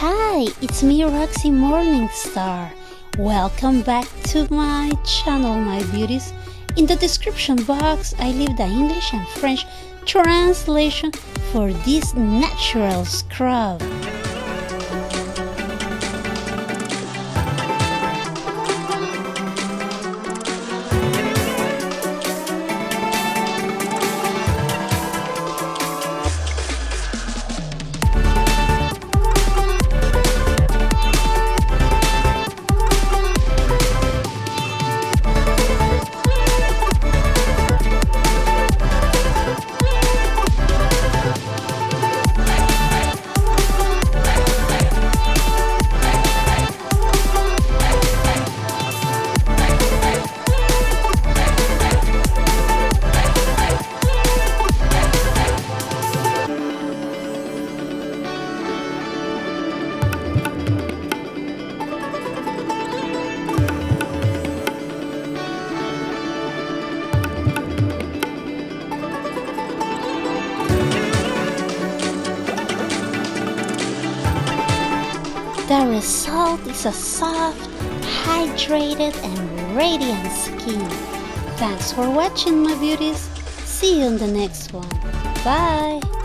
Hi, it's me Roxy Morningstar. Welcome back to my channel, my beauties. In the description box, I leave the English and French translation for this natural scrub. The result is a soft, hydrated and radiant skin. Thanks for watching, my beauties. See you on the next one. Bye!